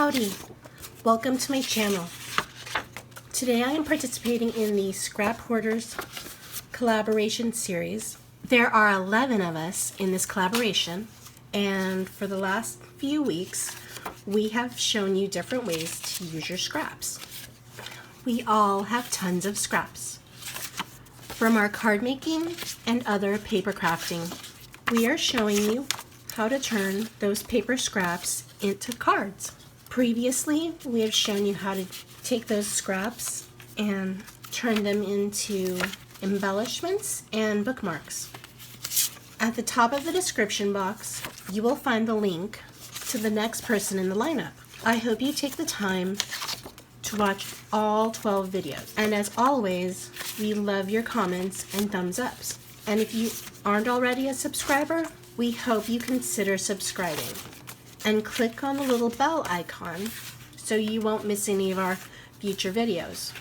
Howdy! Welcome to my channel. Today I am participating in the Scrap Hoarders collaboration series. There are 11 of us in this collaboration, and for the last few weeks we have shown you different ways to use your scraps. We all have tons of scraps. From our card making and other paper crafting, we are showing you how to turn those paper scraps into cards. Previously, we have shown you how to take those scraps and turn them into embellishments and bookmarks. At the top of the description box, you will find the link to the next person in the lineup. I hope you take the time to watch all 12 videos. And as always, we love your comments and thumbs ups. And if you aren't already a subscriber, we hope you consider subscribing and click on the little bell icon so you won't miss any of our future videos.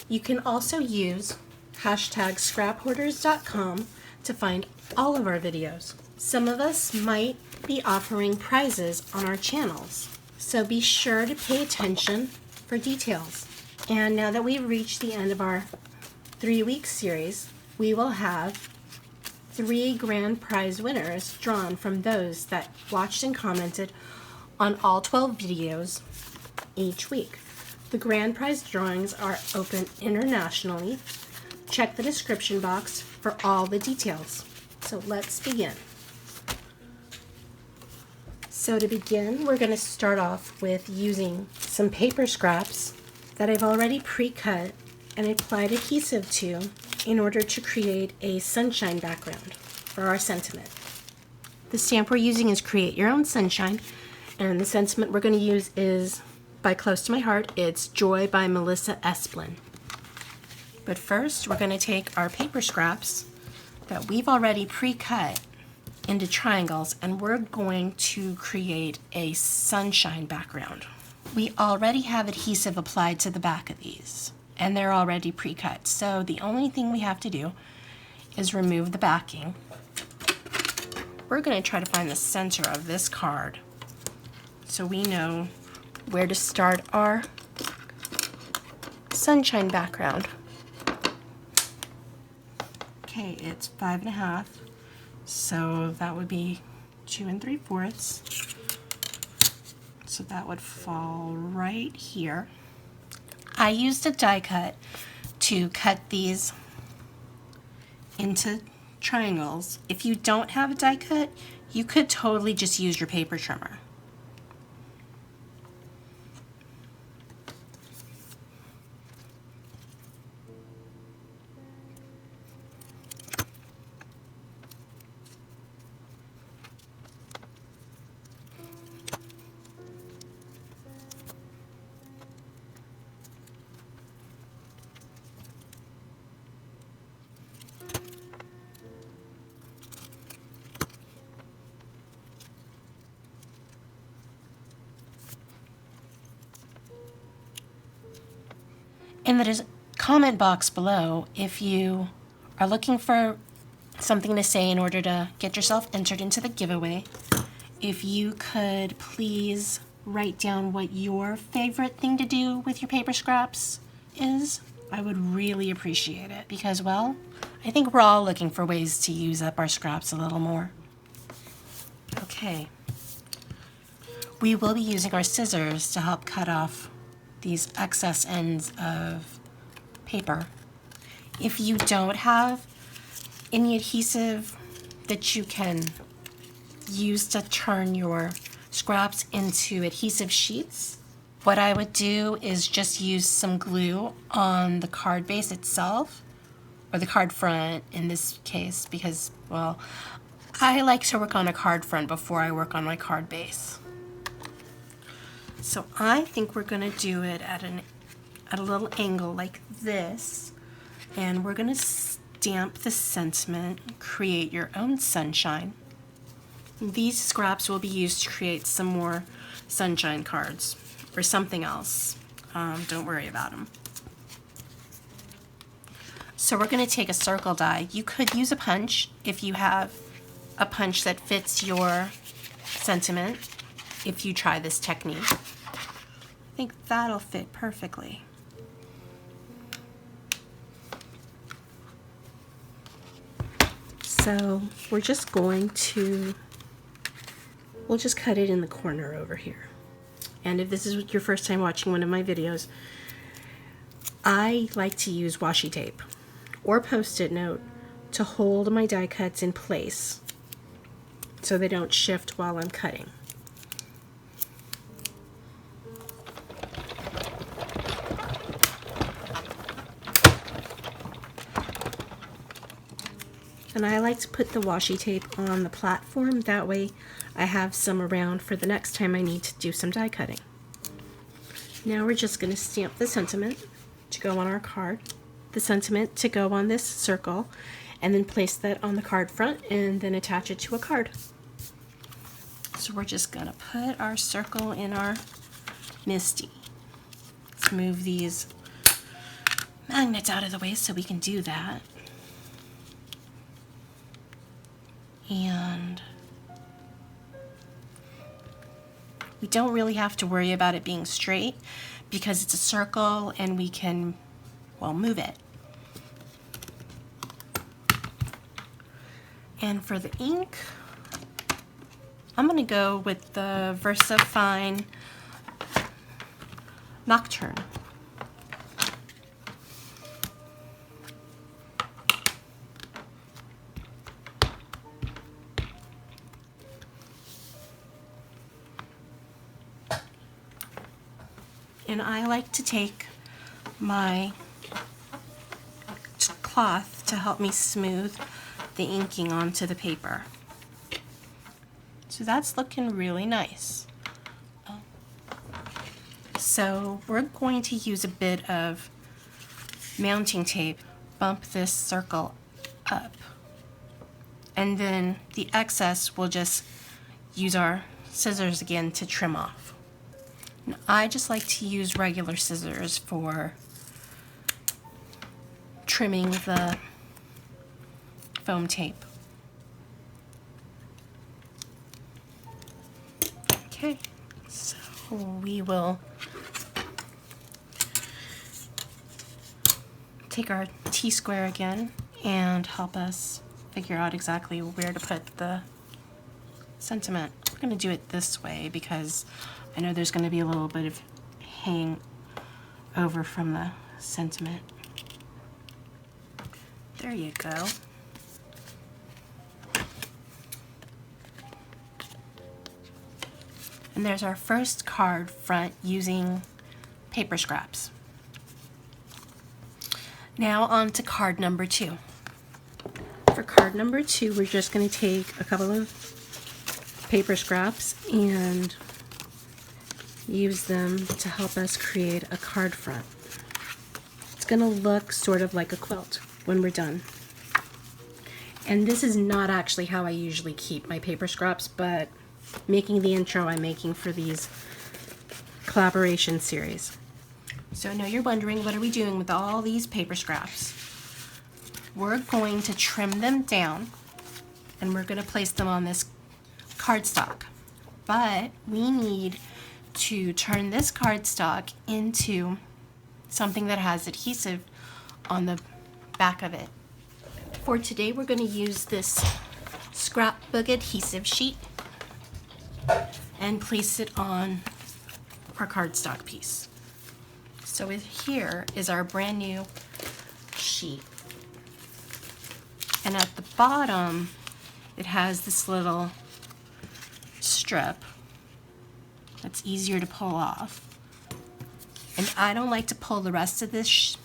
You can also use #scraphoarders.com to find all of our videos. Some of us might be offering prizes on our channels, so be sure to pay attention for details. And now that we've reached the end of our 3-week series, we will have 3 grand prize winners drawn from those that watched and commented on all 12 videos each week. The grand prize drawings are open internationally. Check the description box for all the details. So let's begin. So to begin, we're going to start off with using some paper scraps that I've already pre-cut and applied adhesive to in order to create a sunshine background for our sentiment. The stamp we're using is Create Your Own Sunshine, and the sentiment we're going to use is by Close to My Heart. It's Joy by Melissa Esplin. But first, we're going to take our paper scraps that we've already pre-cut into triangles, and we're going to create a sunshine background. We already have adhesive applied to the back of these, and they're already pre-cut. So the only thing we have to do is remove the backing. We're going to try to find the center of this card so we know where to start our sunshine background. Okay, it's 5.5, so that would be 2 3/4. So that would fall right here. I used a die cut to cut these into triangles. If you don't have a die cut, you could totally just use your paper trimmer. In the comment box below, if you are looking for something to say in order to get yourself entered into the giveaway, if you could please write down what your favorite thing to do with your paper scraps is, I would really appreciate it, because, well, I think we're all looking for ways to use up our scraps a little more. Okay. We will be using our scissors to help cut off these excess ends of paper. If you don't have any adhesive that you can use to turn your scraps into adhesive sheets, what I would do is just use some glue on the card base itself, or the card front in this case, because, well, I like to work on a card front before I work on my card base. So I think we're going to do it at a little angle like this, and we're going to stamp the sentiment, Create Your Own Sunshine. These scraps will be used to create some more sunshine cards or something else. Don't worry about them. So we're going to take a circle die. You could use a punch if you have a punch that fits your sentiment, if you try this technique. I think that'll fit perfectly. So we're just going to, we'll just cut it in the corner over here. And if this is your first time watching one of my videos, I like to use washi tape or post-it note to hold my die cuts in place so they don't shift while I'm cutting. And I like to put the washi tape on the platform, that way I have some around for the next time I need to do some die cutting. Now we're just going to stamp the sentiment to go on our card, the sentiment to go on this circle, and then place that on the card front and then attach it to a card. So we're just going to put our circle in our MISTI. Let's move these magnets out of the way so we can do that. And we don't really have to worry about it being straight because it's a circle and we can, well, move it. And for the ink, I'm going to go with the VersaFine Nocturne. And I like to take my cloth to help me smooth the inking onto the paper. So that's looking really nice. So we're going to use a bit of mounting tape, bump this circle up, and then the excess we'll just use our scissors again to trim off. And I just like to use regular scissors for trimming the foam tape. Okay, so we will take our T-square again and help us figure out exactly where to put the sentiment. We're going to do it this way because I know there's going to be a little bit of hang over from the sentiment. There you go. And there's our first card front using paper scraps. Now on to card number 2. For card number 2, we're just going to take a couple of paper scraps and use them to help us create a card front. It's going to look sort of like a quilt when we're done. And this is not actually how I usually keep my paper scraps, but making the intro I'm making for these collaboration series. So I know you're wondering, what are we doing with all these paper scraps? We're going to trim them down and we're going to place them on this cardstock. But we need to turn this cardstock into something that has adhesive on the back of it. For today, we're going to use this scrapbook adhesive sheet and place it on our cardstock piece. So here is our brand new sheet. And at the bottom, it has this little strip that's easier to pull off. And I don't like to pull the rest of this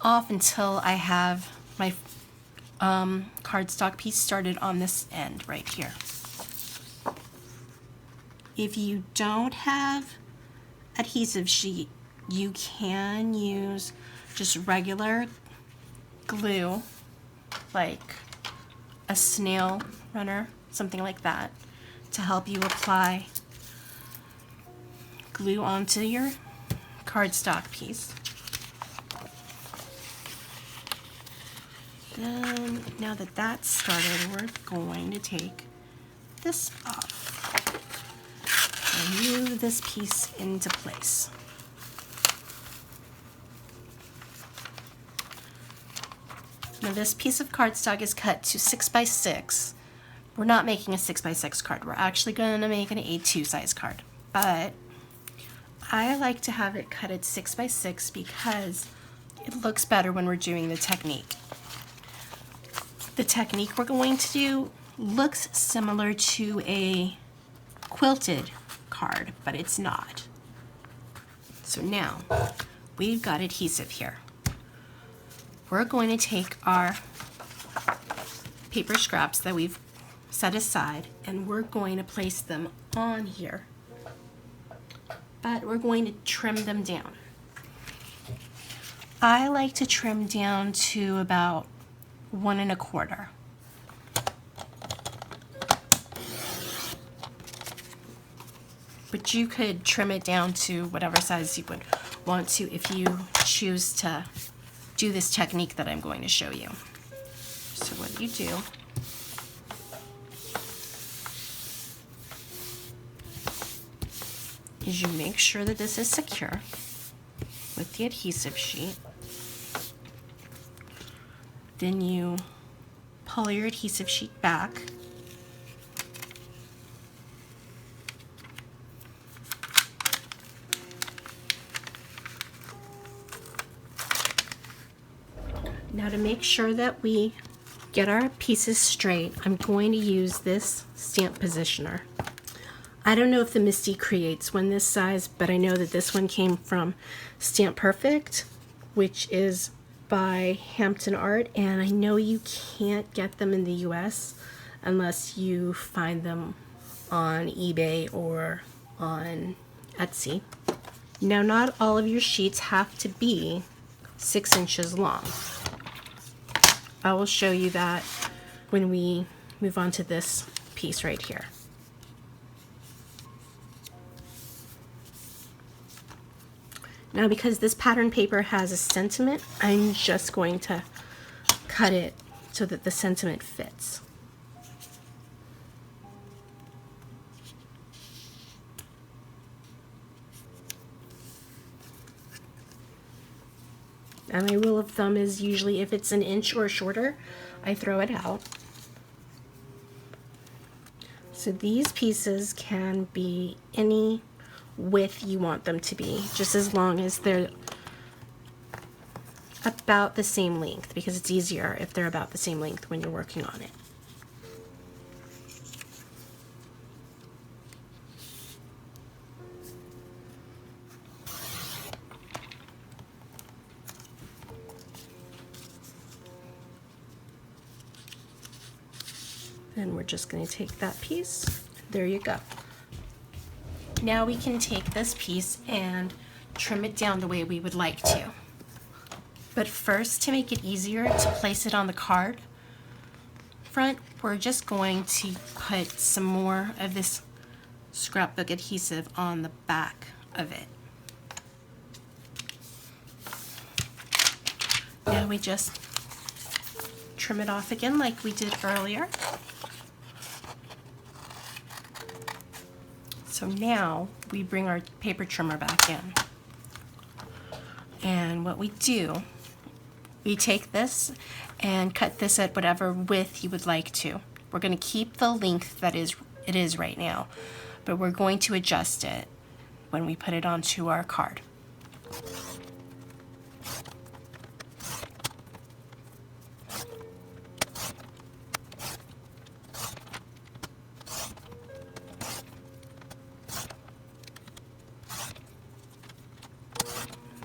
off until I have my cardstock piece started on this end right here. If you don't have adhesive sheet, you can use just regular glue, like a snail runner, something like that, to help you apply glue onto your cardstock piece. Then, now that that's started, we're going to take this off. and move this piece into place. Now this piece of cardstock is cut to 6 by 6. We're not making a 6 by 6 card. We're actually going to make an A2 size card. But I like to have it cut at 6 by 6 because it looks better when we're doing the technique. The technique we're going to do looks similar to a quilted card, but it's not. So now we've got adhesive here. We're going to take our paper scraps that we've set aside and we're going to place them on here, but we're going to trim them down. I like to trim down to about 1 1/4. But you could trim it down to whatever size you would want to if you choose to do this technique that I'm going to show you. So what you do is you make sure that this is secure with the adhesive sheet. Then you pull your adhesive sheet back. Now to make sure that we get our pieces straight, I'm going to use this stamp positioner. I don't know if the Misty creates one this size, but I know that this one came from Stamp Perfect, which is by Hampton Art, and I know you can't get them in the US unless you find them on eBay or on Etsy. Now, not all of your sheets have to be 6 inches long. I will show you that when we move on to this piece right here. Now, because this pattern paper has a sentiment, I'm just going to cut it so that the sentiment fits. And my rule of thumb is usually if it's 1 inch or shorter, I throw it out. So these pieces can be any width you want them to be, just as long as they're about the same length, because it's easier if they're about the same length when you're working on it. Then we're just going to take that piece. There you go. Now we can take this piece and trim it down the way we would like to. But first, to make it easier to place it on the card front, we're just going to put some more of this scrapbook adhesive on the back of it. Now we just trim it off again like we did earlier. So now we bring our paper trimmer back in. And what we do, we take this and cut this at whatever width you would like to. We're going to keep the length that it is right now, but we're going to adjust it when we put it onto our card.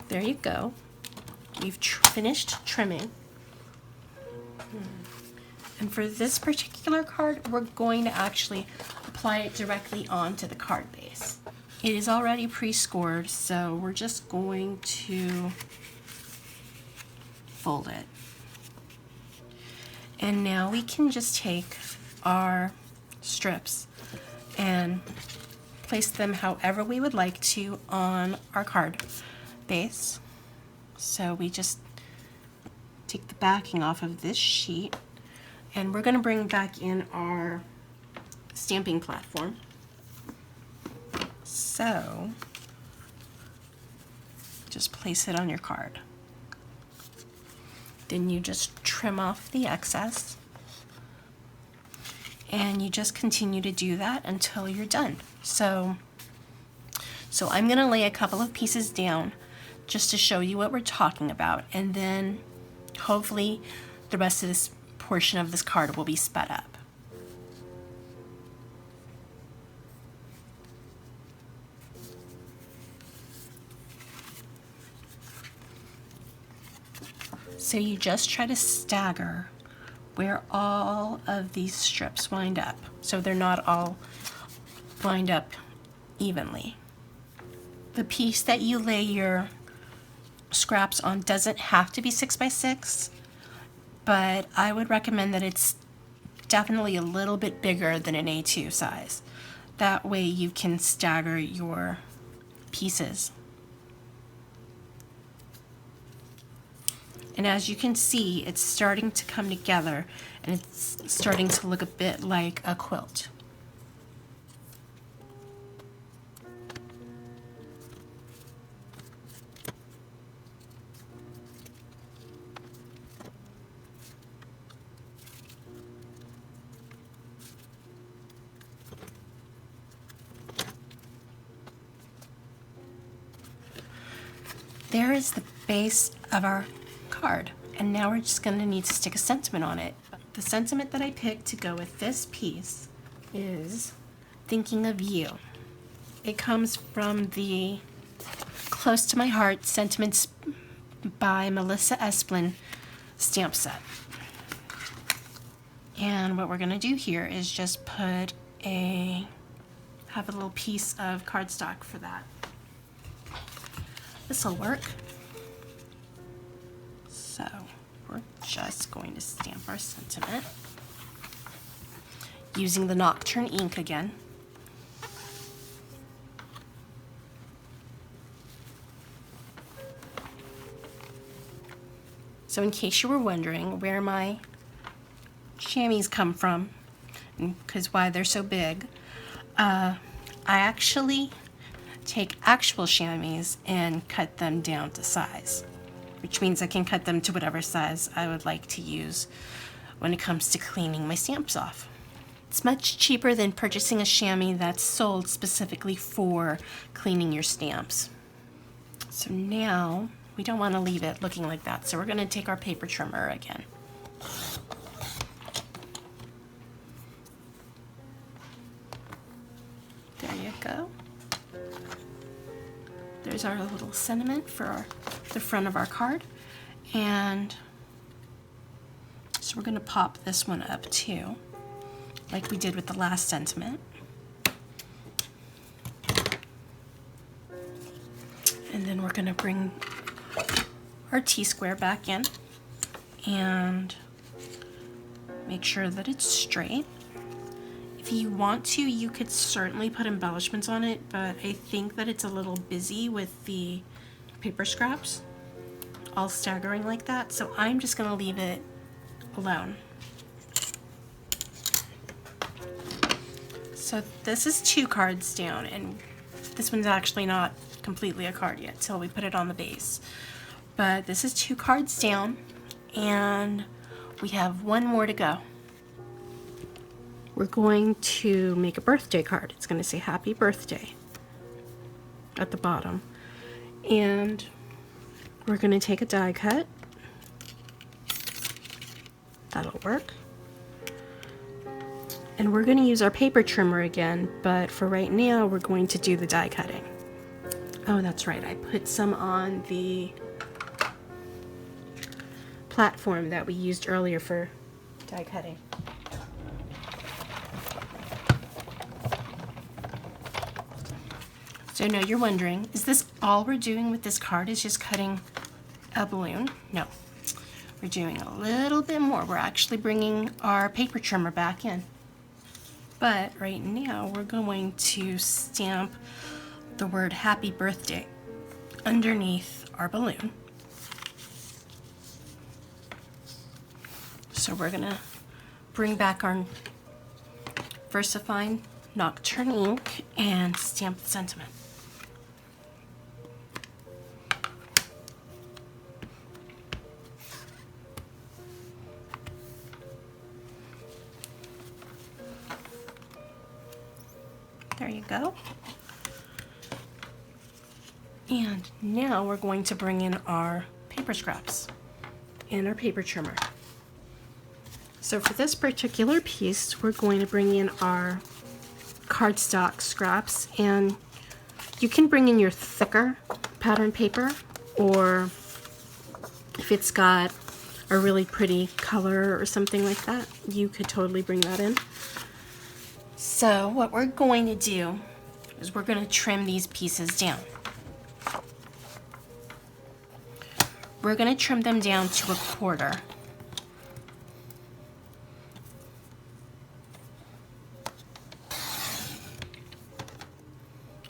There you go. We've finished trimming. And for this particular card, we're going to actually apply it directly onto the card base. It is already pre-scored, so we're just going to fold it. And now we can just take our strips and place them however we would like to on our card base. So we just take the backing off of this sheet, and we're going to bring back in our stamping platform. So just place it on your card. Then you just trim off the excess, and you just continue to do that until you're done. So I'm going to lay a couple of pieces down just to show you what we're talking about, and then hopefully the rest of this portion of this card will be sped up. So you just try to stagger where all of these strips wind up, so they're not all lined up evenly. The piece that you lay your scraps on doesn't have to be 6 by 6, but I would recommend that it's definitely a little bit bigger than an A2 size. That way you can stagger your pieces. And as you can see, it's starting to come together, and it's starting to look a bit like a quilt. There is the base of our card, and now we're just going to need to stick a sentiment on it. The sentiment that I picked to go with this piece is thinking of you. It comes from the Close to My Heart Sentiments by Melissa Esplin stamp set. And what we're going to do here is just have a little piece of cardstock for that. This will work. So we're just going to stamp our sentiment using the Nocturne ink again. So in case you were wondering where my chamois come from, because why they're so big, I actually take actual chamois and cut them down to size, which means I can cut them to whatever size I would like to use when it comes to cleaning my stamps off. It's much cheaper than purchasing a chamois that's sold specifically for cleaning your stamps. So now we don't want to leave it looking like that, so we're going to take our paper trimmer again. There you go. There's our little sentiment for the front of our card, and so we're going to pop this one up too, like we did with the last sentiment. And then we're going to bring our T-square back in and make sure that it's straight. If you want to, you could certainly put embellishments on it, but I think that it's a little busy with the paper scraps all staggering like that, so I'm just going to leave it alone. So this is 2 cards down, and this one's actually not completely a card yet till we put it on the base. But this is 2 cards down, and we have 1 more to go. We're going to make a birthday card. It's going to say happy birthday at the bottom. And we're going to take a die cut. That'll work. And we're going to use our paper trimmer again, but for right now we're going to do the die cutting. Oh, that's right, I put some on the platform that we used earlier for die cutting. So now you're wondering, is this all we're doing with this card, is just cutting a balloon? No, we're doing a little bit more. We're actually bringing our paper trimmer back in. But right now we're going to stamp the word happy birthday underneath our balloon. So we're going to bring back our VersaFine Nocturne ink and stamp the sentiment. There you go. And now we're going to bring in our paper scraps and our paper trimmer. So for this particular piece, we're going to bring in our cardstock scraps, and you can bring in your thicker pattern paper, or if it's got a really pretty color or something like that, you could totally bring that in. So what we're going to do is we're going to trim these pieces down. We're going to trim them down to 1/4.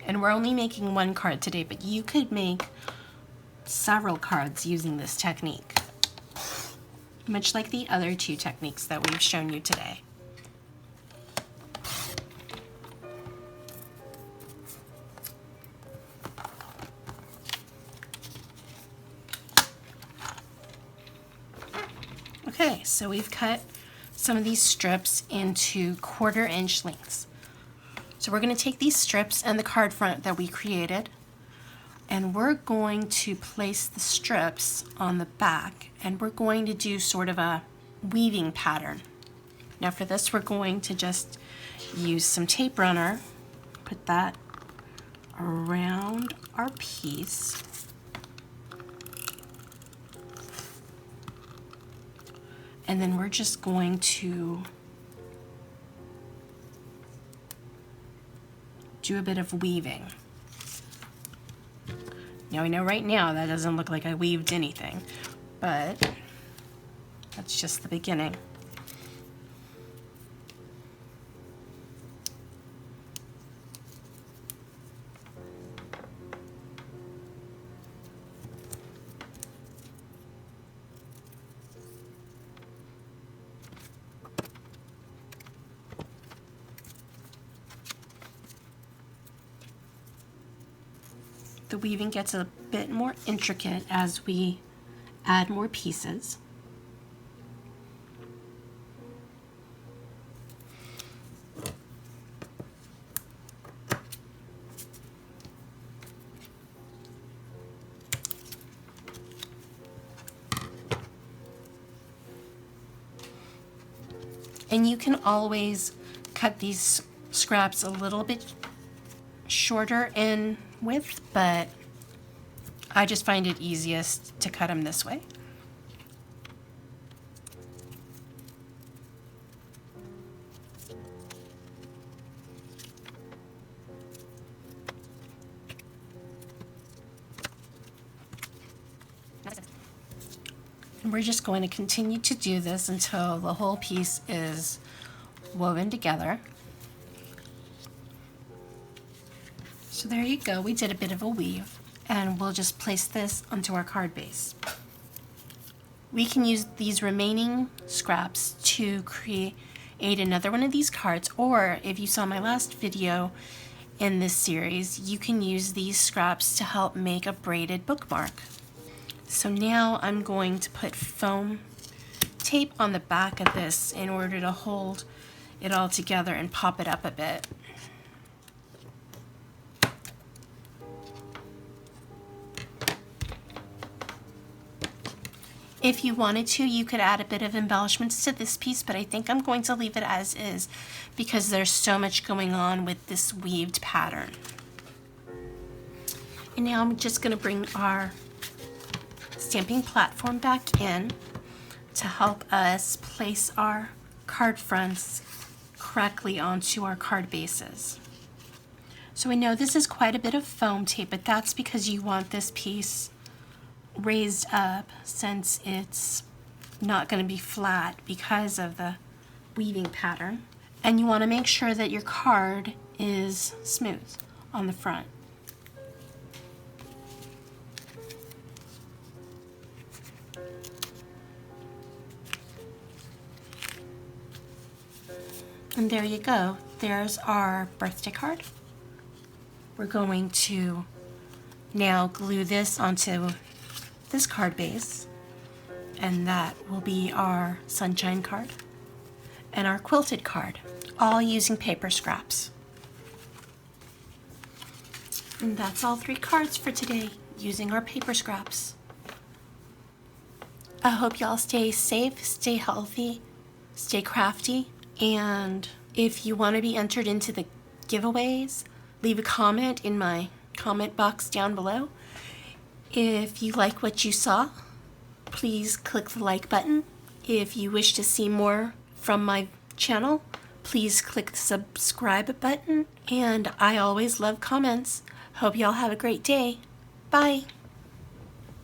And we're only making one card today, but you could make several cards using this technique, much like the other 2 techniques that we've shown you today. Okay, so we've cut some of these strips into 1/4 inch lengths. So we're going to take these strips and the card front that we created, and we're going to place the strips on the back, and we're going to do sort of a weaving pattern. Now for this, we're going to just use some tape runner, put that around our piece. And then we're just going to do a bit of weaving. Now I know right now that doesn't look like I weaved anything, but that's just the beginning. The weaving gets a bit more intricate as we add more pieces. And you can always cut these scraps a little bit shorter in width, but I just find it easiest to cut them this way. And we're just going to continue to do this until the whole piece is woven together. So there you go, we did a bit of a weave, and we'll just place this onto our card base. We can use these remaining scraps to create another one of these cards, or if you saw my last video in this series, you can use these scraps to help make a braided bookmark. So now I'm going to put foam tape on the back of this in order to hold it all together and pop it up a bit. If you wanted to, you could add a bit of embellishments to this piece, but I think I'm going to leave it as is because there's so much going on with this weaved pattern. And now I'm just going to bring our stamping platform back in to help us place our card fronts correctly onto our card bases. So I know this is quite a bit of foam tape, but that's because you want this piece raised up since it's not going to be flat because of the weaving pattern, and you want to make sure that your card is smooth on the front. And there you go, there's our birthday card we're going to now glue this onto this card base, and that will be our sunshine card and our quilted card, all using paper scraps. And that's all 3 cards for today, using our paper scraps. I hope y'all stay safe, stay healthy, stay crafty, and if you want to be entered into the giveaways, leave a comment in my comment box down below. If you like what you saw, please click the like button. If you wish to see more from my channel, please click the subscribe button. And I always love comments. Hope y'all have a great day. Bye.